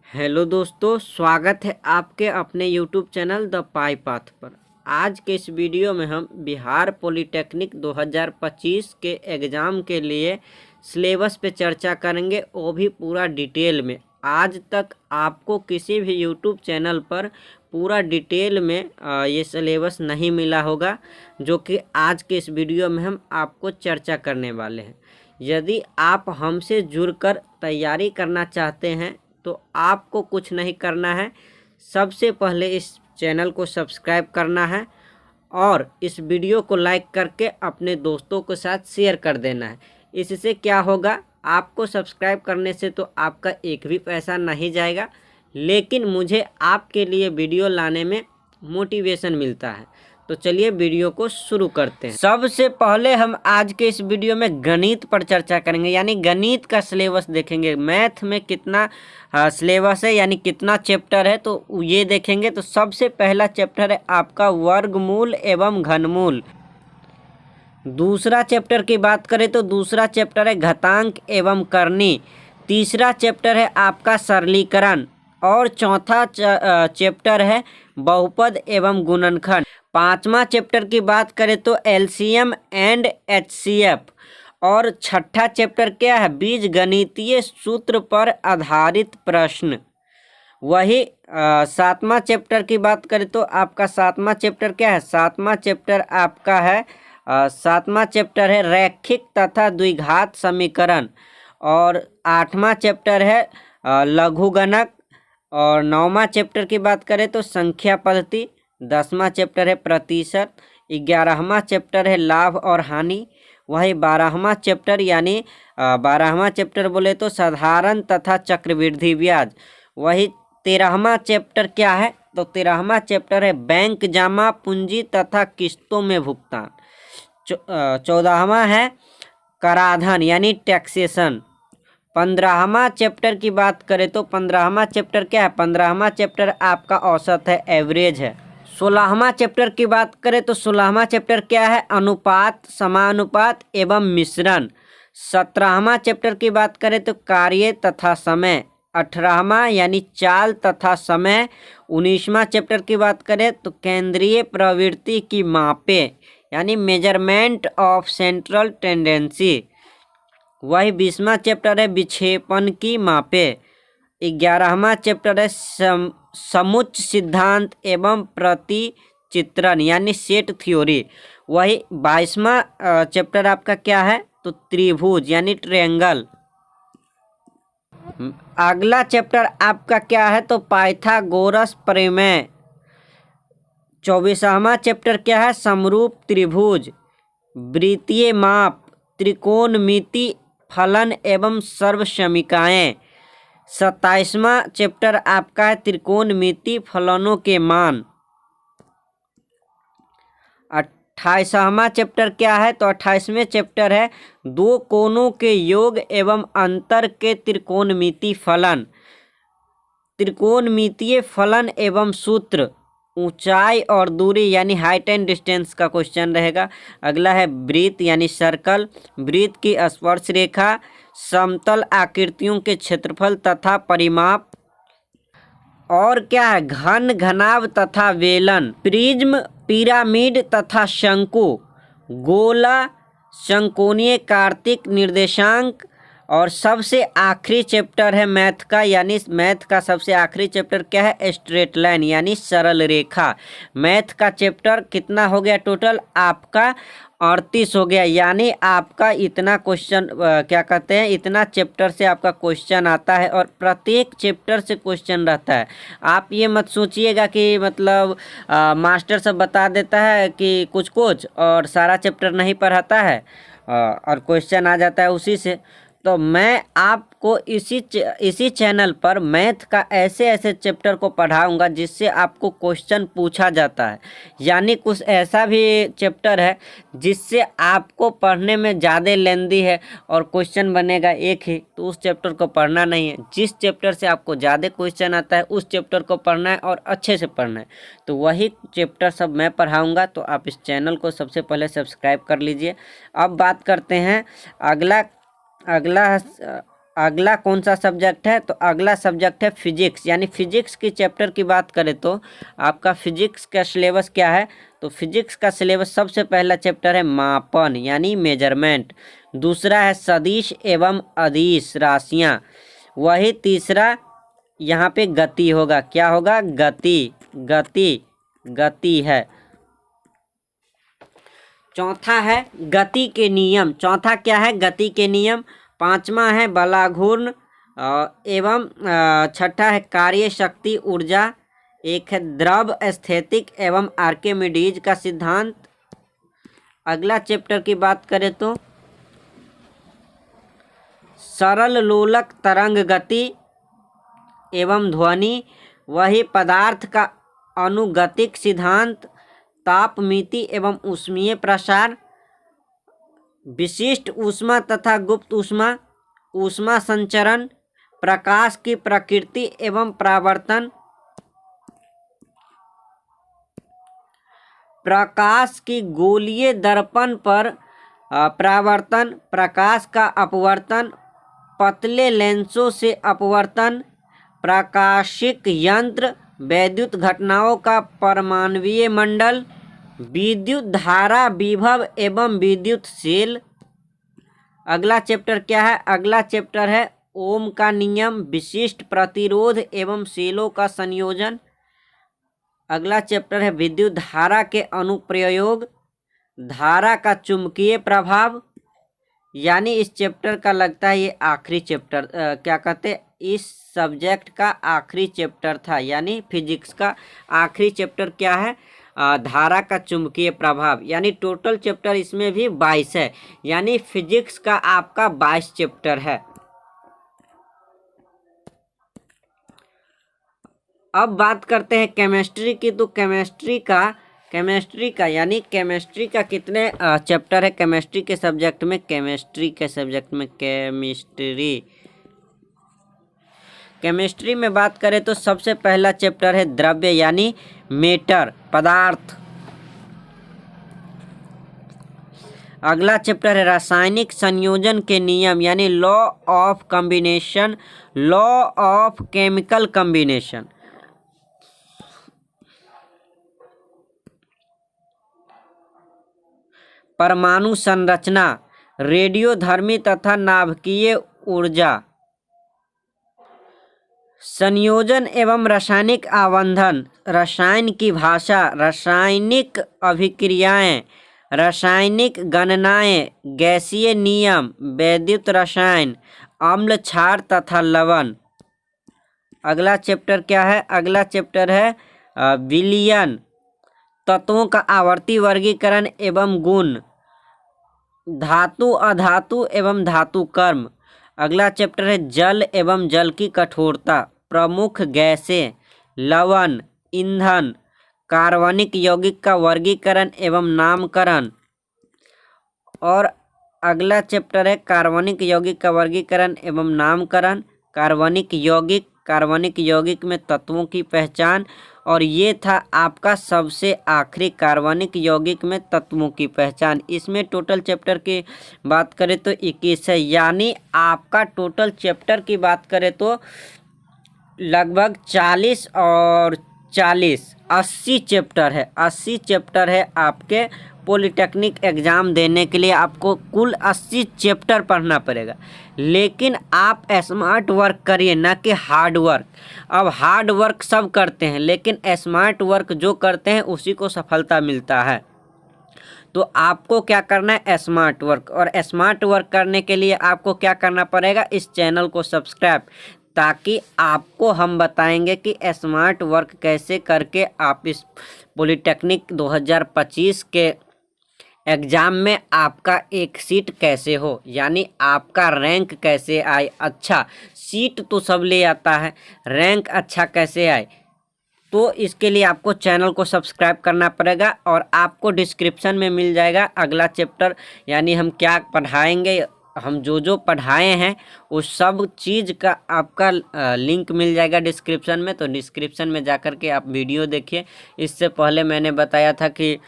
Hello दोस्तों, स्वागत है आपके अपने YouTube channel the pi path पर। आज के इस वीडियो में हम बिहार पॉलिटेक्निक 2025 के एग्ज़ाम के लिए सिलेबस पे चर्चा करेंगे, वो भी पूरा डिटेल में। आज तक आपको किसी भी यूट्यूब चैनल पर पूरा डिटेल में ये सिलेबस नहीं मिला होगा, जो कि आज के इस वीडियो में हम आपको चर्चा करने वाले हैं। यदि आप हमसे जुड़कर तैयारी करना चाहते हैं तो आपको कुछ नहीं करना है। सबसे पहले इस चैनल को सब्सक्राइब करना है और इस वीडियो को लाइक करके अपने दोस्तों के साथ शेयर कर देना है। इससे क्या होगा, आपको सब्सक्राइब करने से तो आपका एक भी पैसा नहीं जाएगा, लेकिन मुझे आपके लिए वीडियो लाने में मोटिवेशन मिलता है। तो चलिए वीडियो को शुरू करते हैं। सबसे पहले हम आज के इस वीडियो में गणित पर चर्चा करेंगे, यानी गणित का सिलेबस देखेंगे। मैथ में कितना सिलेबस है, यानी कितना चैप्टर है, तो ये देखेंगे। तो सबसे पहला चैप्टर है आपका वर्गमूल एवं घनमूल। दूसरा चैप्टर की बात करें तो दूसरा चैप्टर है घातांक एवं करनी। तीसरा चैप्टर है आपका सरलीकरण और चौथा चैप्टर है बहुपद एवं गुणनखंड। पांचवा चैप्टर की बात करें तो एलसीएम एंड एचसीएफ। और छठा चैप्टर क्या है, बीजगणितीय सूत्र पर आधारित प्रश्न। वही सातवां चैप्टर की बात करें तो आपका सातवां चैप्टर क्या है, सातवां चैप्टर आपका है सातवां चैप्टर है रैखिक तथा द्विघात समीकरण। और आठवां चैप्टर है लघुगणक। और नौवां चैप्टर की बात करें तो संख्या पद्धति। 10वां चैप्टर है प्रतिशत। 11वां चैप्टर है लाभ और हानि। वही 12वां चैप्टर, यानी 12वां चैप्टर बोले तो साधारण तथा चक्रवृद्धि ब्याज। वही 13वां चैप्टर क्या है, तो 13वां चैप्टर है बैंक जमा पूंजी तथा किस्तों में भुगतान। 14वां है कराधान यानी टैक्सेशन। 15वां चैप्टर की बात करें तो 15वां चैप्टर क्या है, 15वां चैप्टर आपका औसत है, एवरेज है। 16वां चैप्टर की बात करें तो 16वां चैप्टर क्या है, अनुपात, समानुपात एवं मिश्रण। 17वां चैप्टर की बात करें तो कार्य तथा समय। 18वां यानी चाल तथा समय। 19वां चैप्टर की बात करें तो केंद्रीय प्रवृत्ति की मापे, यानी मेजरमेंट ऑफ सेंट्रल टेंडेंसी। वही 20वां चैप्टर है विक्षेपण की मापे। 11वां चैप्टर है समुच्च सिद्धांत एवं प्रतिचित्रण, यानी सेट थ्योरी। वही 22वां चैप्टर आपका क्या है, तो त्रिभुज यानी ट्रायंगल। अगला चैप्टर आपका क्या है, तो पाइथागोरस प्रमेय। 24वां चैप्टर क्या है, समरूप त्रिभुज, वृत्तीय माप, त्रिकोणमिति, फलन एवं सर्वसमीकाएं। 27वां चैप्टर आपका है त्रिकोणमिति, फलनों के मान। 28वां चैप्टर क्या है, तो 28वें चैप्टर है दो कोणों के योग एवं अंतर के त्रिकोणमिति फलन, त्रिकोणमितीय फलन एवं सूत्र। ऊंचाई और दूरी यानी हाइट एंड डिस्टेंस का क्वेश्चन रहेगा। अगला है वृत्त यानी सर्कल, वृत्त की स्पर्श रेखा, समतल आकृतियों के क्षेत्रफल तथा परिमाप। और क्या है, घन, घनाभ तथा वेलन, प्रिज्म, पिरामिड तथा शंकु, गोला, शंकोणीय, कार्तिक, निर्देशांक। और सबसे आखिरी चैप्टर है मैथ का, यानी मैथ का सबसे आखिरी चैप्टर क्या है, स्ट्रेट लाइन यानी सरल रेखा। मैथ का चैप्टर कितना हो गया टोटल आपका, 38 हो गया। यानी आपका इतना क्वेश्चन क्या कहते हैं, इतना चैप्टर से आपका क्वेश्चन आता है और प्रत्येक चैप्टर से क्वेश्चन रहता है। आप ये मत सोचिएगा कि मतलब मास्टर सब बता देता है कि कुछ कुछ और सारा चैप्टर नहीं पढ़ाता है और क्वेश्चन आ जाता है उसी से। तो मैं आपको इसी चैनल पर मैथ का ऐसे ऐसे चैप्टर को पढ़ाऊंगा जिससे आपको क्वेश्चन पूछा जाता है। यानी कुछ ऐसा भी चैप्टर है जिससे आपको पढ़ने में ज़्यादा लेंदी है और क्वेश्चन बनेगा एक ही, तो उस चैप्टर को पढ़ना नहीं है। जिस चैप्टर से आपको ज़्यादा क्वेश्चन आता है उस चैप्टर को पढ़ना है और अच्छे से पढ़ना है। तो वही चैप्टर सब मैं पढ़ाऊँगा, तो आप इस चैनल को सबसे पहले सब्सक्राइब कर लीजिए। अब बात करते हैं अगला अगला कौन सा सब्जेक्ट है, तो अगला सब्जेक्ट है फिजिक्स। यानी फिजिक्स की चैप्टर की बात करें तो आपका फिजिक्स का सिलेबस क्या है, तो फिजिक्स का सिलेबस सबसे पहला चैप्टर है मापन यानी मेजरमेंट, दूसरा है सदिश एवं अदिश राशियाँ, वही तीसरा यहाँ पे गति होगा। क्या होगा, गति, गति, गति है। चौथा है गति के नियम, चौथा क्या है, गति के नियम। पांचवा है बलाघूर्ण एवं छठा है कार्य शक्ति ऊर्जा, एक है द्रव स्थैतिक एवं आर्किमिडीज का सिद्धांत। अगला चैप्टर की बात करें तो सरल लोलक तरंग गति एवं ध्वनि, वही पदार्थ का अनुगतिक सिद्धांत, तापमिति एवं ऊष्मीय प्रसार, विशिष्ट ऊष्मा तथा गुप्त ऊष्मा, ऊष्मा संचरण, प्रकाश की प्रकृति एवं परावर्तन, प्रकाश की गोलीय दर्पण पर परावर्तन, प्रकाश का अपवर्तन, पतले लेंसों से अपवर्तन, प्रकाशिक यंत्र, वैद्युत घटनाओं का परमाणुीय मंडल, विद्युत धारा विभव एवं विद्युत सेल। अगला चैप्टर क्या है, अगला चैप्टर है ओम का नियम, विशिष्ट प्रतिरोध एवं सेलों का संयोजन। अगला चैप्टर है विद्युत धारा के अनुप्रयोग, धारा का चुंबकीय प्रभाव। यानी इस चैप्टर का लगता है ये आखिरी चैप्टर क्या कहते हैं, इस सब्जेक्ट का आखिरी चैप्टर था। यानी फिजिक्स का आखिरी चैप्टर क्या है, धारा का चुंबकीय प्रभाव। यानी टोटल चैप्टर इसमें भी 22 है, यानी फिजिक्स का आपका 22 चैप्टर है। अब बात करते हैं केमिस्ट्री की, तो केमिस्ट्री का यानी केमिस्ट्री का कितने चैप्टर है केमिस्ट्री के सब्जेक्ट में, केमिस्ट्री में बात करें तो सबसे पहला चैप्टर है द्रव्य यानी मैटर, पदार्थ। अगला चैप्टर है रासायनिक संयोजन के नियम यानी law of combination, law of chemical combination. परमाणु संरचना, रेडियोधर्मी तथा नाभिकीय ऊर्जा, संयोजन एवं रासायनिक आबंधन, रसायन की भाषा, रासायनिक अभिक्रियाएं, रासायनिक गणनाएं, गैसीय नियम, वैद्युत रसायन, अम्ल क्षार तथा लवण। अगला चैप्टर क्या है, अगला चैप्टर है विलयन, तत्वों का आवर्ती वर्गीकरण एवं गुण, धातु अधातु एवं धातु कर्म। अगला चैप्टर है जल एवं जल की कठोरता, प्रमुख गैसें, लवण, ईंधन, कार्बनिक यौगिक का वर्गीकरण एवं नामकरण। और अगला चैप्टर है कार्बनिक यौगिक का वर्गीकरण एवं नामकरण, कार्बनिक यौगिक में तत्वों की पहचान। और ये था आपका सबसे आखिरी कार्बनिक यौगिक में तत्वों की पहचान। इसमें टोटल चैप्टर की बात करें तो 21 है, यानी आपका टोटल चैप्टर की बात करें तो लगभग 40 और 40 80 चैप्टर है, 80 चैप्टर है आपके पॉलिटेक्निक एग्ज़ाम देने के लिए आपको कुल 80 चैप्टर पढ़ना पड़ेगा। लेकिन आप स्मार्ट वर्क करिए, ना कि हार्ड वर्क। अब हार्ड वर्क सब करते हैं, लेकिन स्मार्ट वर्क जो करते हैं उसी को सफलता मिलता है। तो आपको क्या करना है, स्मार्ट वर्क। और स्मार्ट वर्क करने के लिए आपको क्या करना पड़ेगा, इस चैनल को सब्सक्राइब, ताकि आपको हम बताएंगे कि स्मार्ट वर्क कैसे करके आप इस पॉलिटेक्निक 2025 के एग्ज़ाम में आपका एक सीट कैसे हो, यानी आपका रैंक कैसे आए। अच्छा, सीट तो सब ले आता है, रैंक अच्छा कैसे आए, तो इसके लिए आपको चैनल को सब्सक्राइब करना पड़ेगा। और आपको डिस्क्रिप्शन में मिल जाएगा अगला चैप्टर, यानी हम क्या पढ़ाएंगे, हम जो पढ़ाए हैं उस सब चीज़ का आपका लिंक मिल जाएगा डिस्क्रिप्शन में। तो डिस्क्रिप्शन में जाकर के आप वीडियो देखिए। इससे पहले मैंने बताया था कि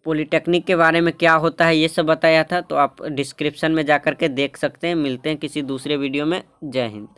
पॉलिटेक्निक के बारे में क्या होता है ये सब बताया था। तो आप डिस्क्रिप्शन में जा कर के देख सकते हैं। मिलते हैं किसी दूसरे वीडियो में। जय हिंद।